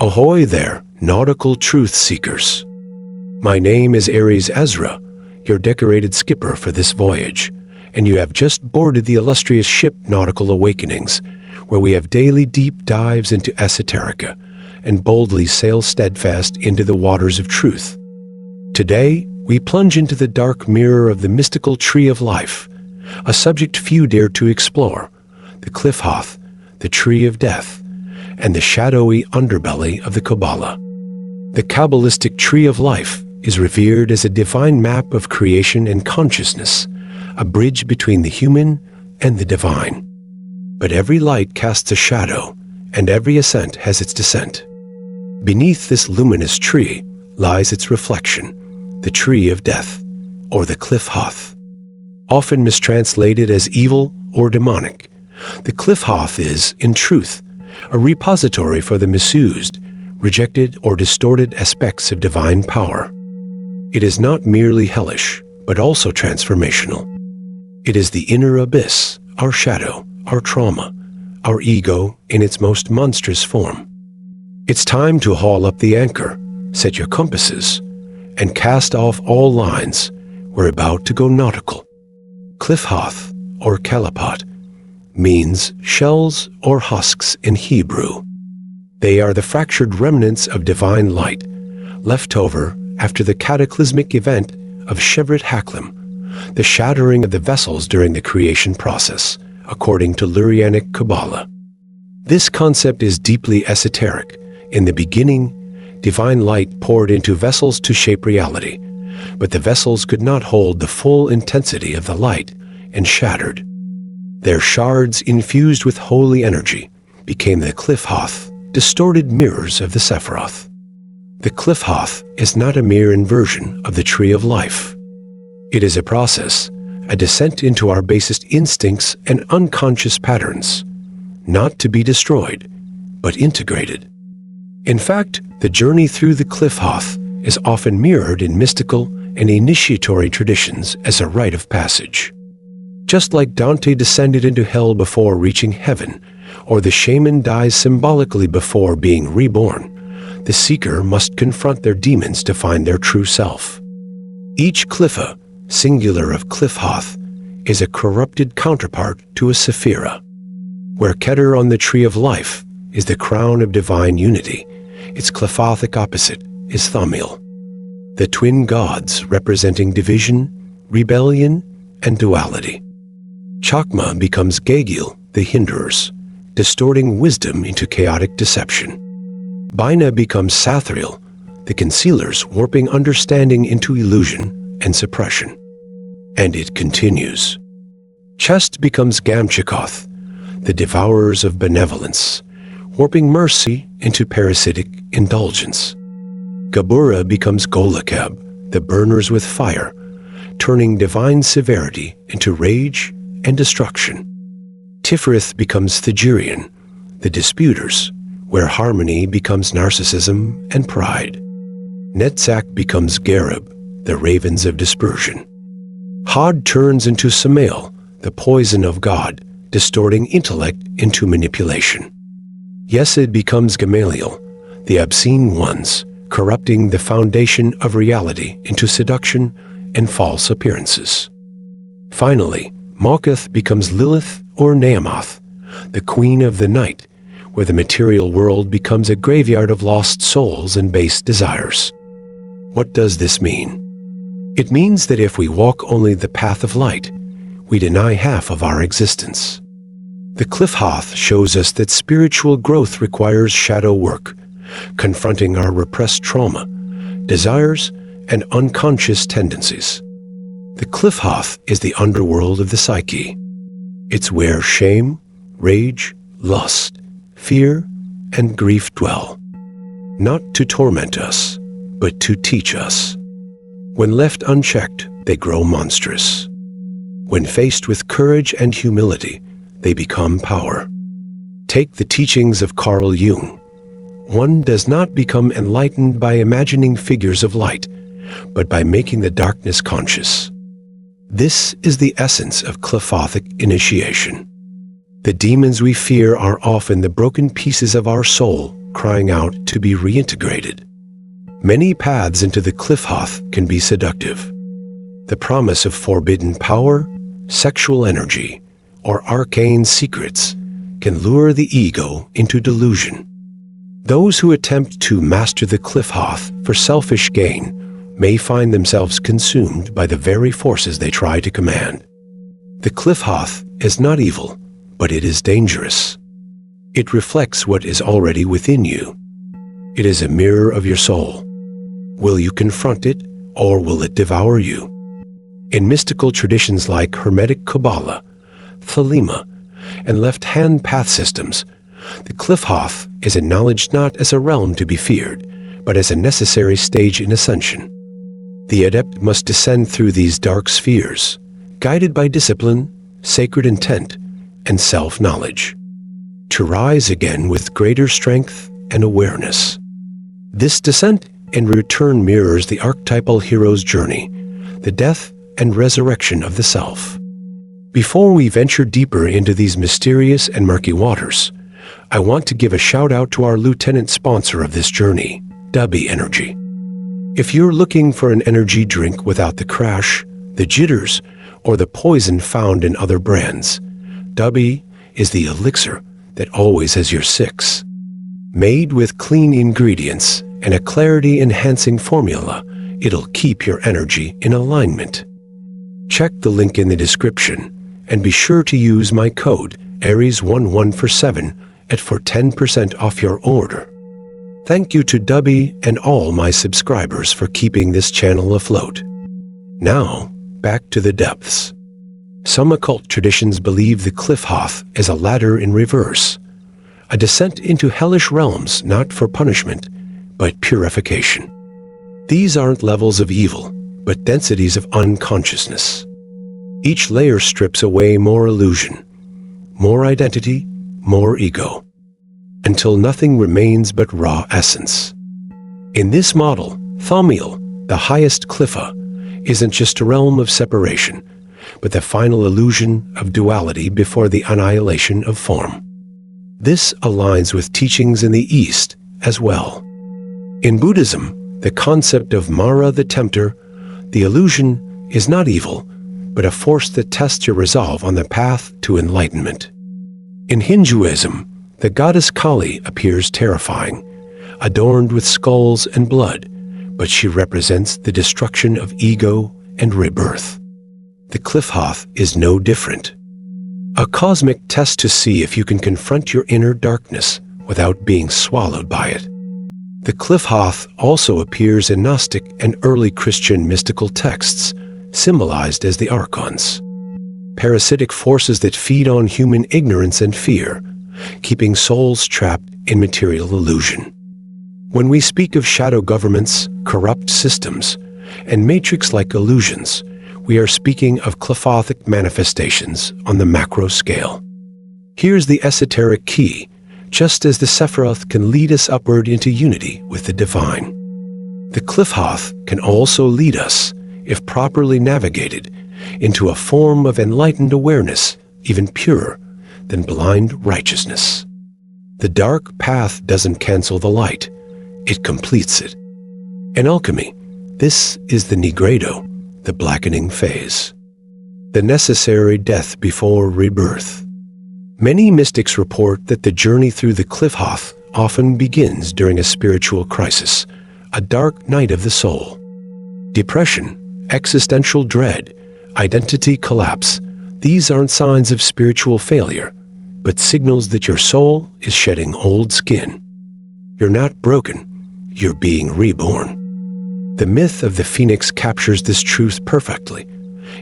Ahoy there, nautical truth seekers. My name is Aries Ezra, your decorated skipper for this voyage, and you have just boarded the illustrious ship Nautical Awakenings, where we have daily deep dives into Esoterica and boldly sail steadfast into the waters of truth. Today, we plunge into the dark mirror of the mystical tree of life, a subject few dare to explore, the Qliphoth, the tree of death, and the shadowy underbelly of the Kabbalah. The Kabbalistic tree of life is revered as a divine map of creation and consciousness, a bridge between the human and the divine. But every light casts a shadow, and every ascent has its descent. Beneath this luminous tree lies its reflection, the tree of death, or the Qliphoth. Often mistranslated as evil or demonic, the Qliphoth is, in truth, a repository for the misused, rejected, or distorted aspects of divine power. It is not merely hellish, but also transformational. It is the inner abyss, our shadow, our trauma, our ego in its most monstrous form. It's time to haul up the anchor, set your compasses, and cast off all lines. We're about to go nautical. Qliphoth, or Qliphoth, means shells or husks in Hebrew. They are the fractured remnants of divine light, left over after the cataclysmic event of Shevrit Haklim, the shattering of the vessels during the creation process, according to Lurianic Kabbalah. This concept is deeply esoteric. In the beginning, divine light poured into vessels to shape reality, but the vessels could not hold the full intensity of the light and shattered. Their shards, infused with holy energy, became the Qliphoth, distorted mirrors of the Sephiroth. The Qliphoth is not a mere inversion of the tree of life. It is a process, a descent into our basest instincts and unconscious patterns, not to be destroyed, but integrated. In fact, the journey through the Qliphoth is often mirrored in mystical and initiatory traditions as a rite of passage. Just like Dante descended into hell before reaching heaven, or the shaman dies symbolically before being reborn, the seeker must confront their demons to find their true self. Each Qlipha, singular of Qliphoth, is a corrupted counterpart to a Sephira. Where Keter on the tree of life is the crown of divine unity, its Qliphothic opposite is Thaumiel. The twin gods representing division, rebellion, and duality. Chakma becomes Gagil, the hinderers, distorting wisdom into chaotic deception. Bina becomes Sathriel, the concealers warping understanding into illusion and suppression. And it continues. Chest becomes Gamchikoth, the devourers of benevolence, warping mercy into parasitic indulgence. Gabura becomes Golakeb, the burners with fire, turning divine severity into rage and destruction. Tiferet becomes Thagirian, the disputers, where harmony becomes narcissism and pride. Netzach becomes Gareb, the ravens of dispersion. Hod turns into Samael, the poison of God, distorting intellect into manipulation. Yesod becomes Gamaliel, the obscene ones, corrupting the foundation of reality into seduction and false appearances. Finally, Malkuth becomes Lilith or Nehemoth, the queen of the night, where the material world becomes a graveyard of lost souls and base desires. What does this mean? It means that if we walk only the path of light, we deny half of our existence. The Qliphoth shows us that spiritual growth requires shadow work, confronting our repressed trauma, desires, and unconscious tendencies. The Qliphoth is the underworld of the psyche. It's where shame, rage, lust, fear, and grief dwell, not to torment us, but to teach us. When left unchecked, they grow monstrous. When faced with courage and humility, they become power. Take the teachings of Carl Jung. One does not become enlightened by imagining figures of light, but by making the darkness conscious. This is the essence of Qliphothic initiation. The demons we fear are often the broken pieces of our soul crying out to be reintegrated. Many paths into the Qliphoth can be seductive. The promise of forbidden power, sexual energy, or arcane secrets can lure the ego into delusion. Those who attempt to master the Qliphoth for selfish gain may find themselves consumed by the very forces they try to command. The Qliphoth is not evil, but it is dangerous. It reflects what is already within you. It is a mirror of your soul. Will you confront it, or will it devour you? In mystical traditions like Hermetic Kabbalah, Thelema, and left-hand path systems, the Qliphoth is acknowledged not as a realm to be feared, but as a necessary stage in ascension. The adept must descend through these dark spheres, guided by discipline, sacred intent, and self-knowledge, to rise again with greater strength and awareness. This descent and return mirrors the archetypal hero's journey, the death and resurrection of the self. Before we venture deeper into these mysterious and murky waters, I want to give a shout-out to our lieutenant sponsor of this journey, Dubby Energy. If you're looking for an energy drink without the crash, the jitters, or the poison found in other brands, Dubby is the elixir that always has your six. Made with clean ingredients and a clarity-enhancing formula, it'll keep your energy in alignment. Check the link in the description and be sure to use my code Aries1147 for 10% off your order. Thank you to Dubby and all my subscribers for keeping this channel afloat. Now, back to the depths. Some occult traditions believe the Qliphoth is a ladder in reverse, a descent into hellish realms not for punishment, but purification. These aren't levels of evil, but densities of unconsciousness. Each layer strips away more illusion, more identity, more ego, until nothing remains but raw essence. In this model, Thaumiel, the highest Qlipha, isn't just a realm of separation, but the final illusion of duality before the annihilation of form. This aligns with teachings in the East as well. In Buddhism, the concept of Mara the Tempter, the illusion, is not evil, but a force that tests your resolve on the path to enlightenment. In Hinduism, the goddess Kali appears terrifying, adorned with skulls and blood, but she represents the destruction of ego and rebirth. The Qliphoth is no different. A cosmic test to see if you can confront your inner darkness without being swallowed by it. The Qliphoth also appears in Gnostic and early Christian mystical texts, symbolized as the archons, parasitic forces that feed on human ignorance and fear, keeping souls trapped in material illusion. When we speak of shadow governments, corrupt systems, and matrix-like illusions, we are speaking of Qliphothic manifestations on the macro scale. Here's the esoteric key, just as the Sephiroth can lead us upward into unity with the divine. The Qliphoth can also lead us, if properly navigated, into a form of enlightened awareness, even purer than blind righteousness. The dark path doesn't cancel the light, it completes it. In alchemy, this is the nigredo, the blackening phase, the necessary death before rebirth. Many mystics report that the journey through the Qliphoth often begins during a spiritual crisis, a dark night of the soul. Depression, existential dread, identity collapse, these aren't signs of spiritual failure, but signals that your soul is shedding old skin. You're not broken, you're being reborn. The myth of the phoenix captures this truth perfectly.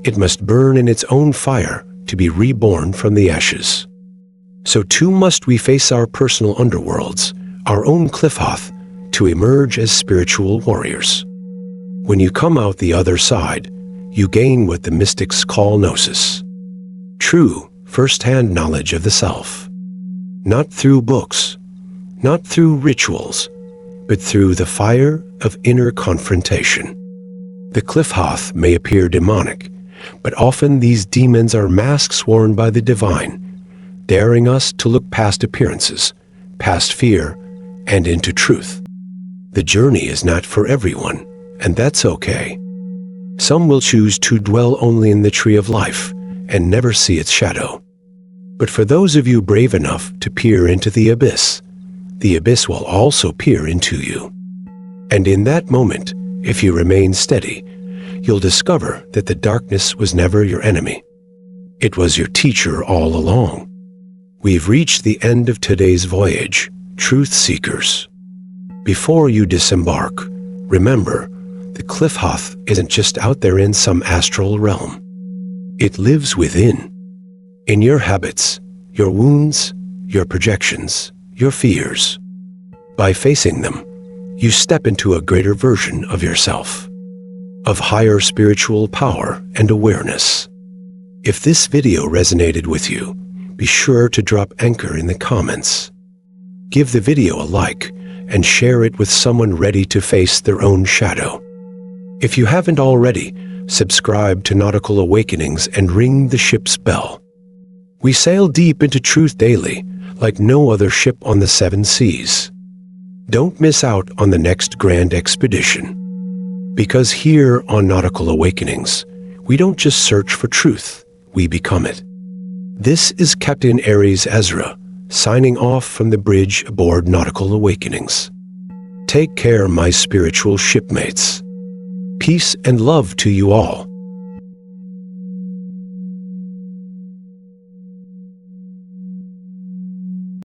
It must burn in its own fire to be reborn from the ashes. So too must we face our personal underworlds, our own Qliphoth, to emerge as spiritual warriors. When you come out the other side, you gain what the mystics call gnosis, true first-hand knowledge of the self. Not through books, not through rituals, but through the fire of inner confrontation. The Qliphoth may appear demonic, but often these demons are masks worn by the divine, daring us to look past appearances, past fear, and into truth. The journey is not for everyone, and that's okay. Some will choose to dwell only in the tree of life and never see its shadow. But for those of you brave enough to peer into the abyss will also peer into you. And in that moment, if you remain steady, you'll discover that the darkness was never your enemy. It was your teacher all along. We've reached the end of today's voyage, truth seekers. Before you disembark, remember, the Qliphoth isn't just out there in some astral realm. It lives within. In your habits, your wounds, your projections, your fears. By facing them, you step into a greater version of yourself, of higher spiritual power and awareness. If this video resonated with you, be sure to drop anchor in the comments. Give the video a like and share it with someone ready to face their own shadow. If you haven't already, subscribe to Nautical Awakenings and ring the ship's bell. We sail deep into truth daily, like no other ship on the 7 seas. Don't miss out on the next grand expedition. Because here on Nautical Awakenings, we don't just search for truth, we become it. This is Captain Aries Ezra, signing off from the bridge aboard Nautical Awakenings. Take care, my spiritual shipmates. Peace and love to you all.